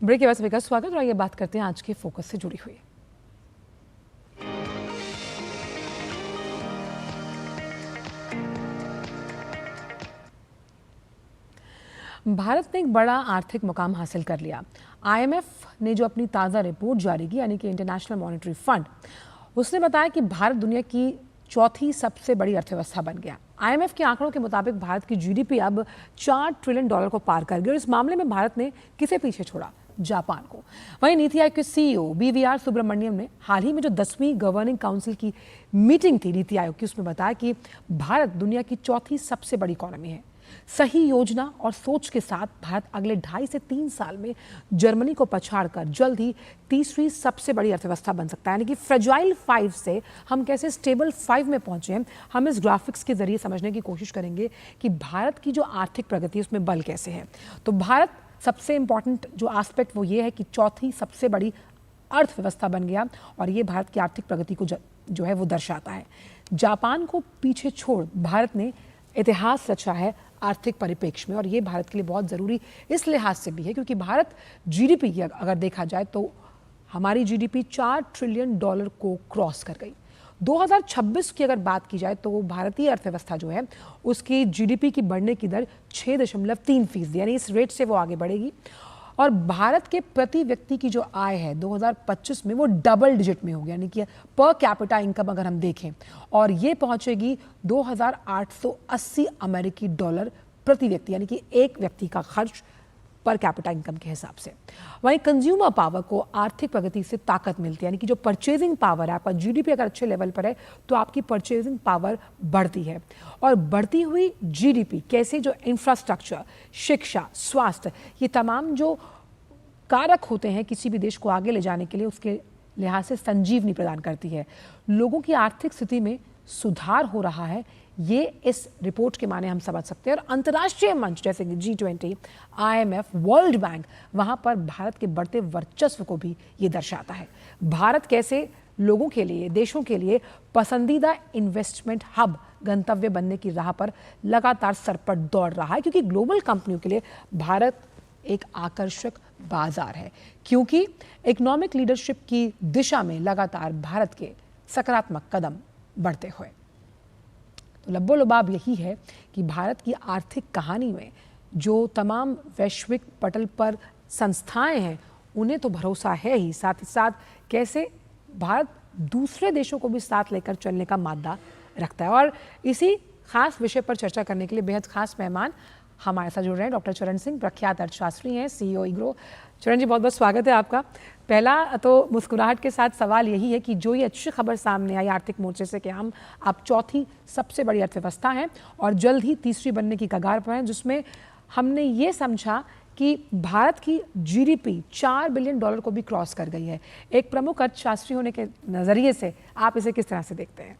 Break के बाद सभी का स्वागत और आइए बात करते हैं आज के फोकस से जुड़ी हुई। भारत ने एक बड़ा आर्थिक मुकाम हासिल कर लिया। आईएमएफ ने जो अपनी ताज़ा रिपोर्ट जारी की, यानी कि इंटरनेशनल मॉनेटरी फंड, उसने बताया कि भारत दुनिया की चौथी सबसे बड़ी अर्थव्यवस्था बन गया। आईएमएफ के आंकड़ों के मुताबिक भारत की जीडीपी अब $4 ट्रिलियन को पार कर गई और इस मामले में भारत ने किसे पीछे छोड़ा? जापान को। वहीं नीति आयोग के सीईओ बीवीआर सुब्रमण्यम ने हाल ही में जो 10वीं गवर्निंग काउंसिल की मीटिंग थी नीति आयोग की, उसमें बताया कि भारत दुनिया की चौथी सबसे बड़ी इकोनॉमी है। सही योजना और सोच के साथ भारत अगले 2.5 से 3 साल में जर्मनी को पछाड़कर जल्द ही तीसरी सबसे बड़ी अर्थव्यवस्था बन सकता है। यानी कि फ्रेजाइल 5 से हम कैसे स्टेबल 5 में पहुंचे हैं, हम इस ग्राफिक्स के जरिए समझने की कोशिश करेंगे कि भारत की जो आर्थिक प्रगति है उसमें बल कैसे है। तो भारत सबसे इंपॉर्टेंट जो एस्पेक्ट वो ये है कि चौथी सबसे बड़ी अर्थव्यवस्था बन गया और ये भारत की आर्थिक प्रगति को जो है वो दर्शाता है। जापान को पीछे छोड़ भारत ने इतिहास रचा है आर्थिक परिप्रेक्ष्य में, और ये भारत के लिए बहुत ज़रूरी इस लिहाज से भी है क्योंकि भारत जीडीपी की अगर देखा जाए तो हमारी जीडीपी $4 ट्रिलियन को क्रॉस कर गई। 2026 की अगर बात की जाए तो भारतीय अर्थव्यवस्था जो है उसकी जीडीपी की बढ़ने की दर 6.3%, यानी इस रेट से वो आगे बढ़ेगी। और भारत के प्रति व्यक्ति की जो आय है 2025 में वो डबल डिजिट में होगी, यानी कि पर कैपिटा इनकम अगर हम देखें, और ये पहुंचेगी $2,880 प्रति व्यक्ति, यानी कि एक व्यक्ति का खर्च पर कैपिटा इनकम के हिसाब से। वहीं कंज्यूमर पावर को आर्थिक प्रगति से ताकत मिलती है, यानी कि जो परचेजिंग पावर है, आपका जीडीपी अगर अच्छे लेवल पर है तो आपकी परचेजिंग पावर बढ़ती है। और बढ़ती हुई जीडीपी कैसे जो इंफ्रास्ट्रक्चर, शिक्षा, स्वास्थ्य, ये तमाम जो कारक होते हैं किसी भी देश को आगे ले जाने के लिए, उसके लिहाज से संजीवनी प्रदान करती है। लोगों की आर्थिक स्थिति में सुधार हो रहा है, ये इस रिपोर्ट के माने हम समझ सकते हैं। और अंतर्राष्ट्रीय मंच जैसे कि G20, IMF, वर्ल्ड बैंक, वहाँ पर भारत के बढ़ते वर्चस्व को भी ये दर्शाता है। भारत कैसे लोगों के लिए, देशों के लिए पसंदीदा इन्वेस्टमेंट हब, गंतव्य बनने की राह पर लगातार सरपट दौड़ रहा है, क्योंकि ग्लोबल कंपनियों के लिए भारत एक आकर्षक बाजार है, क्योंकि इकोनॉमिक लीडरशिप की दिशा में लगातार भारत के सकारात्मक कदम बढ़ते हुए। तो लब्बो-लुबाब यही है कि भारत की आर्थिक कहानी में जो तमाम वैश्विक पटल पर संस्थाएं हैं उन्हें तो भरोसा है ही, साथ ही साथ कैसे भारत दूसरे देशों को भी साथ लेकर चलने का मादा रखता है। और इसी खास विषय पर चर्चा करने के लिए बेहद खास मेहमान हमारे साथ जुड़ रहे हैं। डॉक्टर चरण सिंह प्रख्यात अर्थशास्त्री हैं, सीईओ इग्रो। चरण जी, बहुत बहुत स्वागत है आपका। पहला तो मुस्कुराहट के साथ सवाल यही है कि जो ये अच्छी खबर सामने आई आर्थिक मोर्चे से कि हम आप चौथी सबसे बड़ी अर्थव्यवस्था हैं और जल्द ही तीसरी बनने की कगार पर हैं, जिसमें हमने ये समझा कि भारत की जीडीपी $4 बिलियन को भी क्रॉस कर गई है। एक प्रमुख अर्थशास्त्री होने के नज़रिए से आप इसे किस तरह से देखते हैं?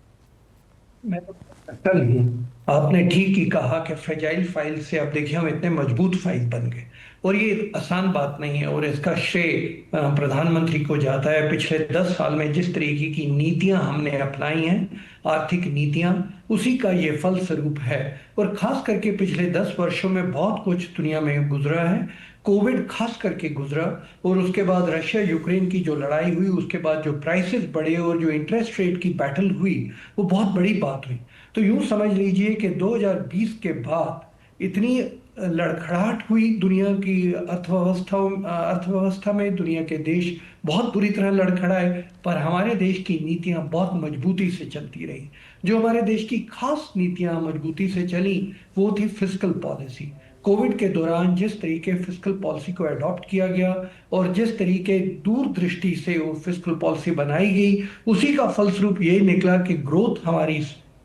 मैं तो कल हूँ। आपने ठीक ही कहा कि फ्रेजाइल फाइल से अब देखिए हम इतने मजबूत फाइल बन गए, और ये आसान बात नहीं है। और इसका श्रेय प्रधानमंत्री को जाता है। पिछले 10 साल में जिस तरीके की नीतियां हमने अपनाई हैं, आर्थिक नीतियां, उसी का ये फल स्वरूप है। और खास करके पिछले 10 वर्षों में बहुत कुछ दुनिया में गुजरा है। कोविड खास करके गुजरा, और उसके बाद रशिया यूक्रेन की जो लड़ाई हुई, उसके बाद जो प्राइसेस बढ़े और जो इंटरेस्ट रेट की बैटल हुई, वो बहुत बड़ी बात हुई। तो यूं समझ लीजिए कि 2020 के बाद इतनी लड़खड़ाहट हुई दुनिया की अर्थव्यवस्था में। दुनिया के देश बहुत बुरी तरह लड़खड़ाए, पर हमारे देश की नीतियां बहुत मजबूती से चलती रही। जो हमारे देश की खास नीतियां मजबूती से चली वो थी फिस्कल पॉलिसी। कोविड के दौरान जिस तरीके फिस्कल पॉलिसी को अडॉप्ट किया गया और जिस तरीके दूरदृष्टि से वो फिस्कल पॉलिसी बनाई गई, उसी का फलस्वरूप ये निकला कि ग्रोथ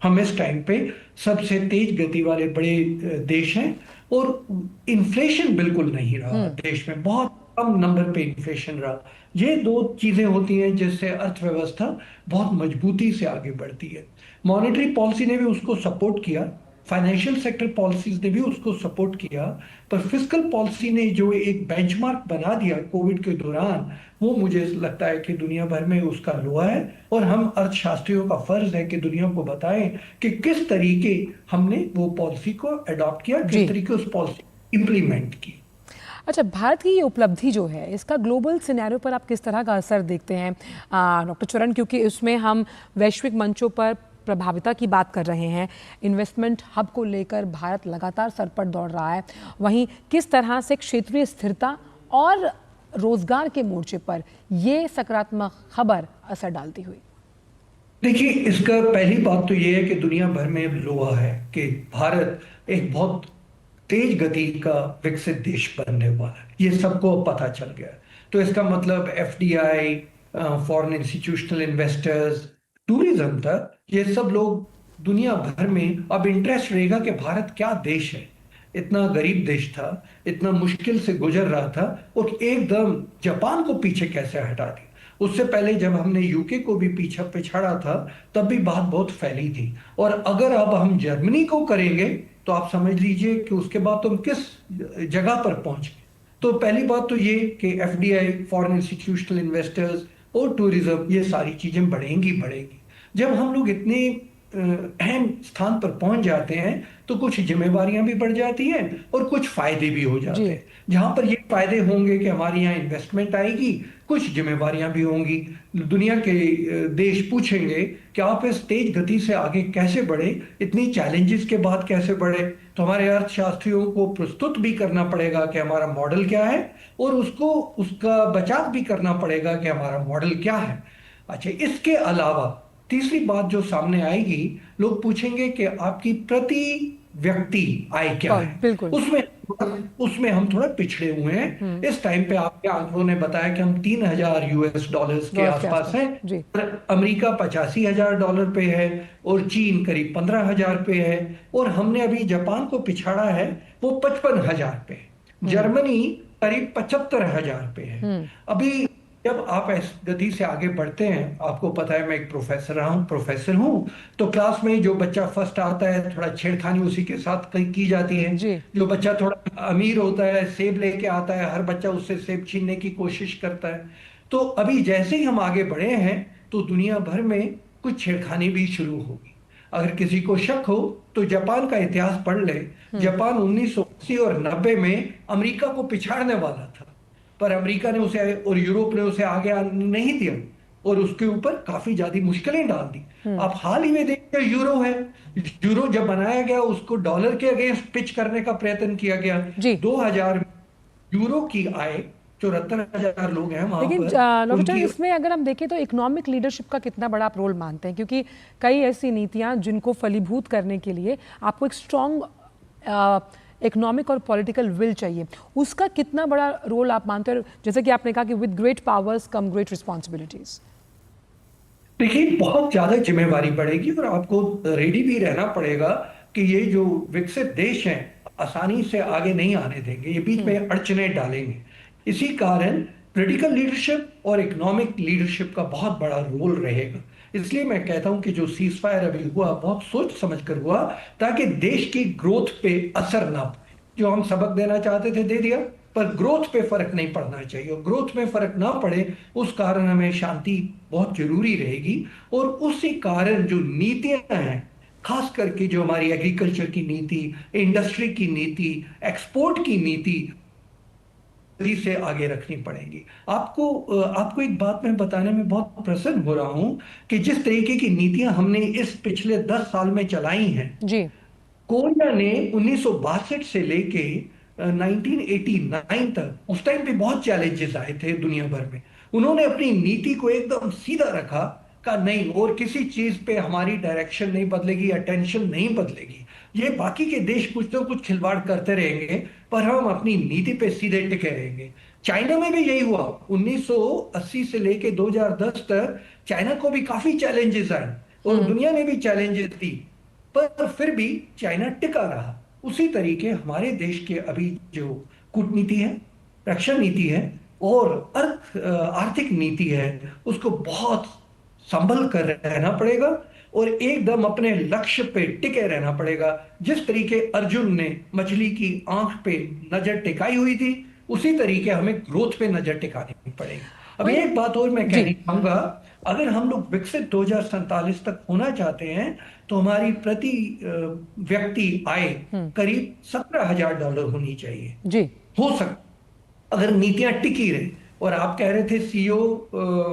हम इस टाइम पे सबसे तेज गति वाले बड़े देश हैं। और इन्फ्लेशन बिल्कुल नहीं रहा देश में, बहुत कम नंबर पे इन्फ्लेशन रहा। ये दो चीजें होती हैं जिससे अर्थव्यवस्था बहुत मजबूती से आगे बढ़ती है। मॉनेटरी पॉलिसी ने भी उसको सपोर्ट किया, फाइनेंशियल सेक्टर पॉलिसीज ने भी उसको सपोर्ट किया, पर फिस्कल पॉलिसी ने जो एक बेंचमार्क बना दिया कोविड के दौरान, वो मुझे लगता है कि दुनिया भर में उसका लोहा है। और हम अर्थशास्त्रियों का फर्ज है कि दुनिया को बताएं कि किस तरीके हमने वो पॉलिसी को अडॉप्ट किया, किस तरीके उस पॉलिसी इंप्लीमेंट की। अच्छा, भारत की ये उपलब्धि जो है, इसका ग्लोबल सिनेरियो पर आप किस तरह का असर देखते हैं डॉक्टर चरण? क्योंकि इसमें हम वैश्विक मंचों पर प्रभाविता की बात कर रहे हैं, इन्वेस्टमेंट हब को लेकर भारत लगातार सर पर दौड़ रहा है, वहीं किस तरह से क्षेत्रीय स्थिरता और रोजगार के मोर्चे पर ये सकारात्मक खबर असर डालती हुई? देखिए, इसका पहली बात तो ये है कि दुनिया भर में लोहा है कि भारत एक बहुत तेज गति का विकसित देश बनने वाला है। ये सबको पता चल गया। तो इसका मतलब FDI, foreign institutional investors, tourism तक, ये सब लोग दुनिया भर में अब इंटरेस्ट रहेगा कि भारत क्या देश है। इतना गरीब देश था, इतना मुश्किल से गुजर रहा था, और एकदम जापान को पीछे कैसे हटा दिया। उससे पहले जब हमने यूके को भी पीछे पिछाड़ा था, तब भी बात बहुत फैली थी। और अगर अब हम जर्मनी को करेंगे तो आप समझ लीजिए कि उसके बाद तुम किस जगह पर पहुंच गए। तो पहली बात तो ये कि एफडीआई, फॉरेन इंस्टीट्यूशनल इन्वेस्टर्स और टूरिज्म, ये सारी चीजें बढ़ेंगी बढ़ेंगी। जब हम लोग इतने अहम स्थान पर पहुंच जाते हैं तो कुछ जिम्मेवारियां भी बढ़ जाती हैं और कुछ फायदे भी हो जाते जी। हैं। जहां पर ये फायदे होंगे कि हमारे यहाँ इन्वेस्टमेंट आएगी, कुछ जिम्मेवारियां भी होंगी। दुनिया के देश पूछेंगे कि आप इस तेज गति से आगे कैसे बढ़े, इतनी चैलेंजेस के बाद कैसे बढ़े। तो हमारे अर्थशास्त्रियों को प्रस्तुत भी करना पड़ेगा कि हमारा मॉडल क्या है, और उसको उसका बचाव भी करना पड़ेगा कि हमारा मॉडल क्या है। अच्छा, इसके अलावा तीसरी बात जो सामने आएगी, लोग पूछेंगे कि आपकी प्रति व्यक्ति आय क्या है। बिल्कुल। उसमें उसमें हम थोड़ा पिछड़े हुए हैं। इस टाइम पे आपके आंकड़ों ने बताया कि हम 3,000 यूएस डॉलर्स के आसपास हैं। जी। अमेरिका 85,000 डॉलर पे है, और चीन करीब 15,000 पे है, और हमने अभी जापान को पिछाड़ा है, वो 55,000 पे है। जर्मनी करीब 75,000 पे है। अभी जब आप इस गति से आगे बढ़ते हैं, आपको पता है मैं एक प्रोफेसर हूं, तो क्लास में जो बच्चा फर्स्ट आता है, थोड़ा छेड़खानी उसी के साथ की जाती है। जी। जो बच्चा थोड़ा अमीर होता है, सेब लेके आता है, हर बच्चा उससे सेब छीनने की कोशिश करता है। तो अभी जैसे ही हम आगे बढ़े हैं, तो दुनिया भर में कुछ छेड़खानी भी शुरू होगी। अगर किसी को शक हो तो जापान का इतिहास पढ़ ले। जापान 1980 और 90 में अमेरिका को पिछाड़ने वाला था, पर अमेरिका ने उसे और यूरोप ने उसे आगे आने नहीं दिया, और उसके ऊपर काफी ज्यादा मुश्किलें डाल दी। आप हाल ही में देखिए, यूरो है, यूरो जब बनाया गया उसको डॉलर के अगेंस्ट पिच करने का प्रयत्न किया गया। जी। 2000 यूरो की आय, 74,000 लोग हैं वहां लेकिन पर, डॉक्टर चरण, उनकी इसमें अगर हम देखें तो इकोनॉमिक लीडरशिप का कितना बड़ा आप रोल मानते हैं? क्योंकि कई ऐसी नीतियां जिनको फलीभूत करने के लिए आपको एक स्ट्रॉन्ग इकोनॉमिक और पॉलिटिकल विल चाहिए, उसका कितना बड़ा रोल आप मानते हैं? जैसे कि आपने कहा कि with great powers come great responsibilities. देखिए, बहुत ज्यादा जिम्मेवारी बढ़ेगी, और आपको रेडी भी रहना पड़ेगा कि ये जो विकसित देश हैं आसानी से आगे नहीं आने देंगे, ये बीच में अड़चने डालेंगे। इसी कारण पॉलिटिकल लीडरशिप और इकोनॉमिक लीडरशिप का बहुत बड़ा रोल रहेगा। इसलिए मैं कहता हूं कि जो सीज फायर अभी हुआ, बहुत सोच समझ कर हुआ, ताकि देश की ग्रोथ पे असर ना पड़े। जो हम सबक देना चाहते थे दे दिया, पर ग्रोथ पे फर्क नहीं पड़ना चाहिए, और ग्रोथ में फर्क ना पड़े उस कारण हमें शांति बहुत जरूरी रहेगी। और उसी कारण जो नीतियां हैं, खास करके जो हमारी एग्रीकल्चर की नीति, इंडस्ट्री की नीति, एक्सपोर्ट की नीति से आगे रखनी पड़ेगी। आपको एक बात मैं बताने में बहुत प्रसन्न हो रहा हूं कि जिस तरीके की नीतियां हमने इस पिछले 10 साल में चलाई हैं, जी। कोरिया ने 1962 से लेके 1989 तक, उस टाइम पे बहुत चैलेंजेस आए थे दुनिया भर में, उन्होंने अपनी नीति को एकदम सीधा रखा, का नहीं, और किसी चीज पे हमारी डायरेक्शन नहीं बदलेगी, अटेंशन नहीं बदलेगी। ये बाकी के देश कुछ ना कुछ खिलवाड़ करते रहेंगे, पर हम अपनी नीति पे सीधे टिके रहेंगे। चाइना में भी यही हुआ। 1980 से लेके 2010 तक चाइना को भी काफी चैलेंजेस आए, और दुनिया ने भी चैलेंजेस दी, पर फिर भी चाइना टिका रहा। उसी तरीके हमारे देश के अभी जो कूटनीति है, रक्षा नीति है, और आर्थिक नीति है, उसको बहुत संभल कर रहना पड़ेगा, और एकदम अपने लक्ष्य पे टिके रहना पड़ेगा। जिस तरीके अर्जुन ने मछली की आंख पे नजर टिकाई हुई थी, उसी तरीके हमें ग्रोथ पे नजर टिकानी पड़ेगी। अभी एक बात और मैं कहना चाहूंगा, अगर हम लोग विकसित 2047 तक होना चाहते हैं, तो हमारी प्रति व्यक्ति आय करीब $17,000 होनी चाहिए। जी। हो सकता, अगर नीतियां टिकी रहे। और आप कह रहे थे सीईओ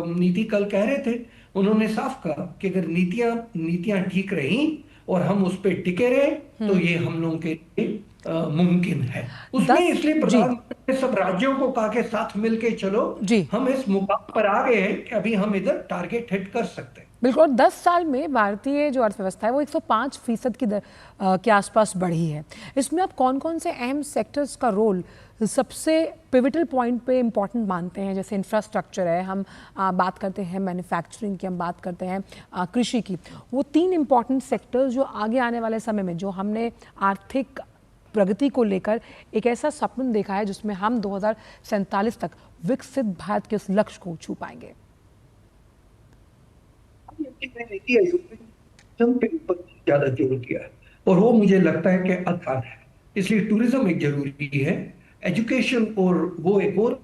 नीति कल कह रहे थे, उन्होंने साफ कहा कि अगर नीतियां नीतियां ठीक रही और हम उस पर टिके रहे तो ये हम लोगों के लिए मुमकिन है। उसमें 10 इसलिए जी प्रधानमंत्री ने सब राज्यों को कहा कि साथ मिलके चलो, जी हम इस मुकाम पर आ गए हैं कि अभी हम इधर टारगेट हिट कर सकते हैं। बिल्कुल। और 10 साल में भारतीय जो अर्थव्यवस्था है वो 105% की के आसपास बढ़ी है। इसमें आप कौन कौन से अहम सेक्टर्स का रोल सबसे पिविटल पॉइंट पे इम्पॉर्टेंट मानते हैं? जैसे इंफ्रास्ट्रक्चर है, हम बात करते हैं मैन्युफैक्चरिंग की, हम बात करते हैं कृषि की। वो 3 इम्पॉर्टेंट सेक्टर्स जो आगे आने वाले समय में जो हमने आर्थिक प्रगति को लेकर एक ऐसा सपन देखा है जिसमें हम 2047 तक विकसित भारत के उस लक्ष्य को छू पाएंगे। नीति आयोग ने पे ऊपर ज्यादा जोर दिया है और वो मुझे लगता है कि आसान है, इसलिए टूरिज्म एक जरूरी है, एजुकेशन और वो एक और,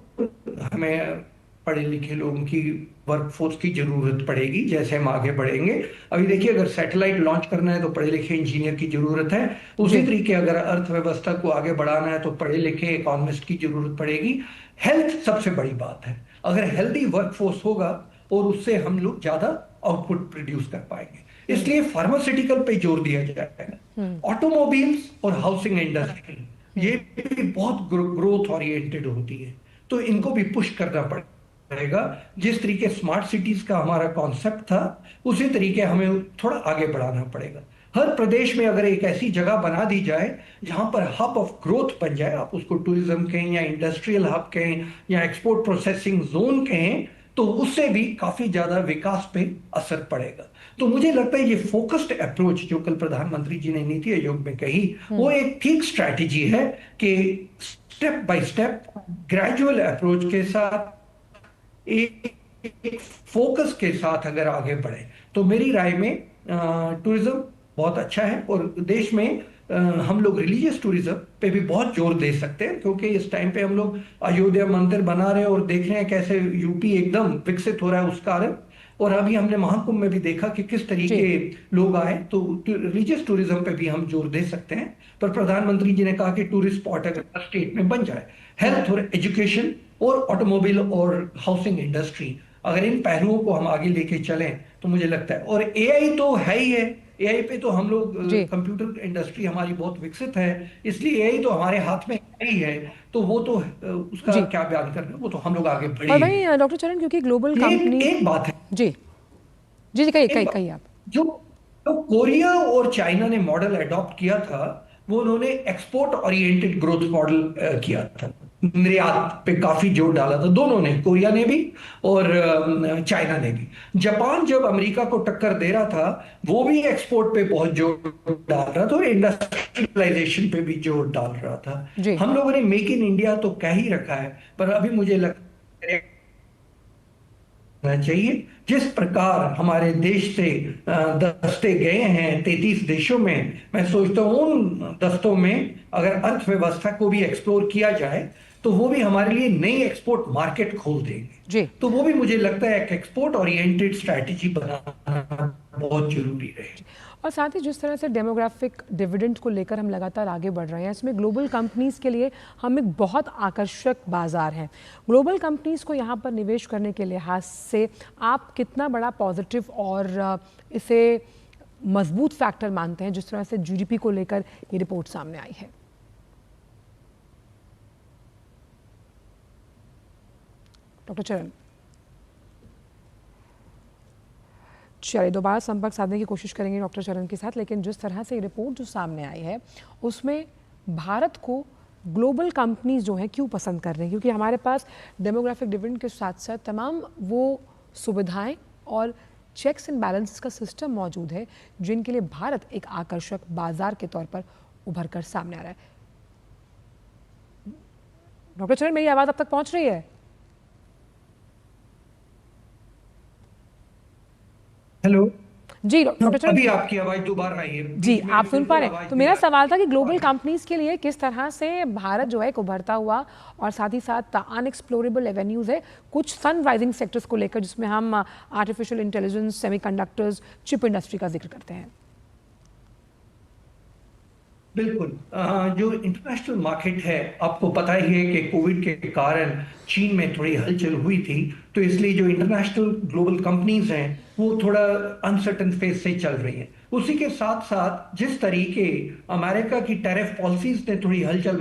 हमें पढ़े लिखे लोगों की वर्कफोर्स की जरूरत पड़ेगी जैसे हम आगे बढ़ेंगे। अभी देखिए, अगर सैटेलाइट लॉन्च करना है तो पढ़े लिखे इंजीनियर की जरूरत है, उसी तरीके अगर अर्थव्यवस्था को आगे बढ़ाना है तो पढ़े लिखे इकोनॉमिस्ट की जरूरत पड़ेगी। हेल्थ सबसे बड़ी बात है, अगर हेल्दी वर्कफोर्स होगा और उससे हम लोग ज्यादा आउटपुट प्रोड्यूस कर पाएंगे, इसलिए फार्मास्यूटिकल पे जोर दिया जाएगा। ऑटोमोबाइल्स और हाउसिंग इंडस्ट्री ये भी बहुत ग्रोथ ओरिएंटेड होती है, तो इनको भी पुश करना पड़ेगा। जिस तरीके स्मार्ट सिटीज का हमारा कॉन्सेप्ट था, उसी तरीके हमें थोड़ा आगे बढ़ाना पड़ेगा। हर प्रदेश में अगर एक ऐसी जगह बना दी जाए जहां पर हब ऑफ ग्रोथ बन जाए, आप उसको टूरिज्म कहें या इंडस्ट्रियल हब कहें या एक्सपोर्ट प्रोसेसिंग जोन कहें, तो उससे भी काफी ज्यादा विकास पे असर पड़ेगा। तो मुझे लगता है ये फोकस्ड अप्रोच जो कल प्रधानमंत्री जी ने नीति आयोग में कही, वो एक ठीक स्ट्रैटेजी है कि step by step gradual approach के साथ एक फोकस के साथ अगर आगे बढ़े तो मेरी राय में टूरिज्म बहुत अच्छा है। और देश में हम लोग रिलीजियस टूरिज्म पे भी बहुत जोर दे सकते हैं, क्योंकि इस टाइम पे हम लोग अयोध्या मंदिर बना रहे हैं और देख रहे हैं कैसे यूपी एकदम विकसित हो रहा है उस कारण। और अभी हमने महाकुंभ में भी देखा कि किस तरीके लोग आए, तो रिलीजियस टूरिज्म पे भी हम जोर दे सकते हैं। पर प्रधानमंत्री जी ने कहा कि टूरिस्ट स्पॉट अगर हर स्टेट में बन जाए, हेल्थ और एजुकेशन और ऑटोमोबाइल और हाउसिंग इंडस्ट्री, अगर इन पहलुओं को हम आगे लेके चलें तो मुझे लगता है। और एआई तो है ही है, एआई पे तो हम लोग, कंप्यूटर इंडस्ट्री हमारी बहुत विकसित है, इसलिए एआई तो हमारे हाथ में ही है, तो वो तो उसका क्या बयान करना, वो तो हम लोग आगे बढ़े। और वही डॉक्टर चरण, क्योंकि ग्लोबल कंपनी एक बात है जी जी जी कहिए आप। जो कोरिया और चाइना ने मॉडल अडॉप्ट किया था, वो उन्होंने एक्सपोर्ट ओरिएंटेड ग्रोथ मॉडल किया था, निर्यात पे काफी जोर डाला था, दोनों ने, कोरिया ने भी और चाइना ने भी। जापान जब अमेरिका को टक्कर दे रहा था, वो भी एक्सपोर्ट पे बहुत जोर डाल रहा था और इंडस्ट्रियलाइजेशन पे भी जोर डाल रहा था। हम लोगों ने मेक इन इंडिया तो कह ही रखा है, पर अभी मुझे लगता है चाहिए जिस प्रकार हमारे देश से दस्ते गए हैं 33 देशों में, मैं सोचता हूं उन दस्तों में अगर अर्थव्यवस्था को भी एक्सप्लोर किया जाए तो वो भी हमारे लिए नई एक्सपोर्ट मार्केट खोल देंगे। तो वो भी मुझे लगता है एक एक्सपोर्ट ओरिएंटेड स्ट्रैटेजी बनाना बहुत जरूरी है। और साथ ही जिस तरह से डेमोग्राफिक डिविडेंड को लेकर हम लगातार आगे बढ़ रहे हैं, इसमें ग्लोबल कंपनीज के लिए हम एक बहुत आकर्षक बाजार हैं। ग्लोबल कंपनीज को यहाँ पर निवेश करने के लिहाज से आप कितना बड़ा पॉजिटिव और इसे मजबूत फैक्टर मानते हैं जिस तरह से जीडीपी को लेकर ये रिपोर्ट सामने आई है? डॉक्टर चरण, चलिए दोबारा संपर्क साधने की कोशिश करेंगे डॉक्टर चरण के साथ, लेकिन जिस तरह से रिपोर्ट जो सामने आई है उसमें भारत को ग्लोबल कंपनीज जो हैं क्यों पसंद कर रहे हैं? क्योंकि हमारे पास डेमोग्राफिक डिविडेंड के साथ साथ तमाम वो सुविधाएं और चेक्स एंड बैलेंसेस का सिस्टम मौजूद है जिनके लिए भारत एक आकर्षक बाजार के तौर पर उभर कर सामने आ रहा है। डॉक्टर चरण, मेरी आवाज़ अब तक पहुंच रही है? हेलो जी डॉक्टर चरण, अभी आपकी आवाज दोबारा आई है जी, आप सुन पा रहे हैं? तो मेरा सवाल था कि ग्लोबल कंपनीज के लिए किस तरह से भारत जो है एक उभरता हुआ और साथ ही साथ अनएक्सप्लोरेबल एवेन्यूज है कुछ सनराइजिंग सेक्टर्स को लेकर, जिसमें हम artificial intelligence, semiconductors, chip industry का जिक्र करते हैं। बिल्कुल। जो इंटरनेशनल मार्केट है, आपको पता ही है कि कोविड के कारण चीन में थोड़ी हलचल हुई थी, तो इसलिए जो इंटरनेशनल ग्लोबल कंपनीज हैं वो थोड़ा अनसर्टन फेज से चल रही हैं। उसी के साथ साथ जिस तरीके अमेरिका की टैरिफ पॉलिसीज ने थोड़ी हलचल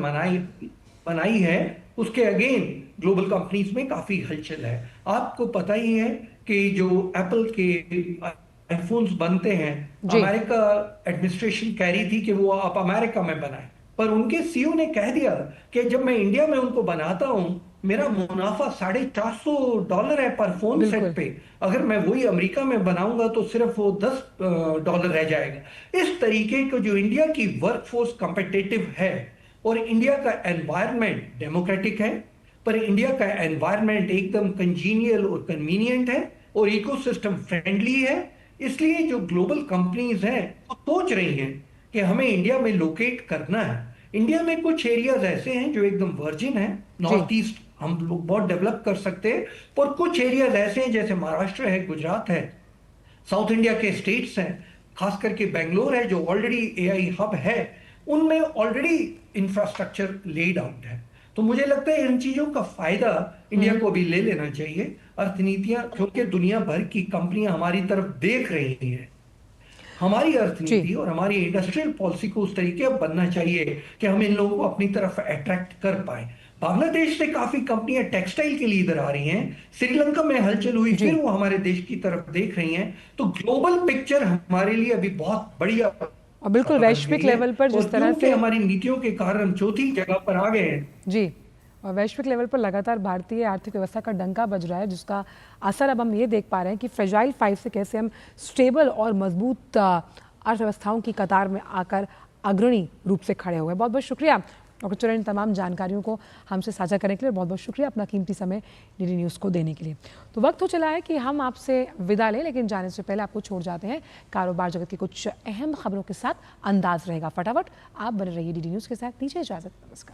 बनाई है, उसके अगेन ग्लोबल कंपनीज में काफी हलचल है। आपको पता ही है कि जो एप्पल के आईफोन्स बनते हैं, जी। अमेरिका एडमिनिस्ट्रेशन कह रही थी कि वो आप अमेरिका में बनाएं, पर उनके सीईओ ने कह दिया कि जब मैं इंडिया में उनको बनाता हूं, मेरा मुनाफा $450 है पर फोन सेट बिल्कुल। पे, अगर मैं वही अमेरिका में बनाऊंगा तो सिर्फ वो $10 रह जाएगा। इस तरीके को जो इंडिया की वर्कफोर्स कॉम्पिटिटिव है और इंडिया का एनवायरनमेंट डेमोक्रेटिक है, पर इंडिया का एनवायरनमेंट एकदम कंजीनियल और कन्वीनियंट है और इकोसिस्टम फ्रेंडली है, इसलिए जो ग्लोबल कंपनीज हैं वो सोच रही हैं कि हमें इंडिया में लोकेट करना है। इंडिया में कुछ एरियाज ऐसे हैं जो एकदम वर्जिन है, जी। नॉर्थ ईस्ट हम लोग बहुत डेवलप कर सकते हैं, पर कुछ एरियाज ऐसे हैं जैसे महाराष्ट्र है, गुजरात है, साउथ इंडिया के स्टेट्स हैं, खास करके बेंगलोर है जो ऑलरेडी एआई हब है, उनमें ऑलरेडी इंफ्रास्ट्रक्चर लेड आउट है। तो मुझे लगता है इन चीजों का फायदा इंडिया को भी ले लेना चाहिए। अर्थनीतियां, क्योंकि दुनिया भर की कंपनियां हमारी तरफ देख रही हैं, हमारी जी। अर्थनीति और हमारी इंडस्ट्रियल पॉलिसी को उस तरीके अब बनना चाहिए कि हम इन लोगों को अपनी तरफ अट्रैक्ट कर पाए। बांग्लादेश से काफी कंपनियां टेक्सटाइल के लिए इधर आ रही हैं, श्रीलंका में हलचल हुई, जी। फिर वो हमारे देश की तरफ देख रही हैं। तो ग्लोबल पिक्चर हमारे लिए अभी बहुत बढ़िया और बिल्कुल बन वैश्विक गई है, लेवल पर और जिस तरह क्योंकि से, हमारी नीतियों के कारण हम चौथी जगह पर आ गए हैं। जी, और वैश्विक लेवल पर लगातार भारतीय आर्थिक व्यवस्था का डंका बज रहा है, जिसका असर अब हम ये देख पा रहे हैं कि फ्रेजाइल 5 से कैसे हम स्टेबल और मजबूत अर्थव्यवस्थाओं की कतार में आकर अग्रणी रूप से खड़े हुए हैं। बहुत बहुत शुक्रिया डॉक्टर चुरेन, तमाम जानकारियों को हमसे साझा करने के लिए। बहुत बहुत शुक्रिया अपना कीमती समय डीडी न्यूज़ को देने के लिए। तो वक्त हो चला है कि हम आपसे विदा लें, लेकिन जाने से पहले आपको छोड़ जाते हैं कारोबार जगत की कुछ अहम खबरों के साथ। अंदाज रहेगा फटाफट। आप बने रहिए डीडी न्यूज़ के साथ। दीजिए इजाजत, नमस्कार।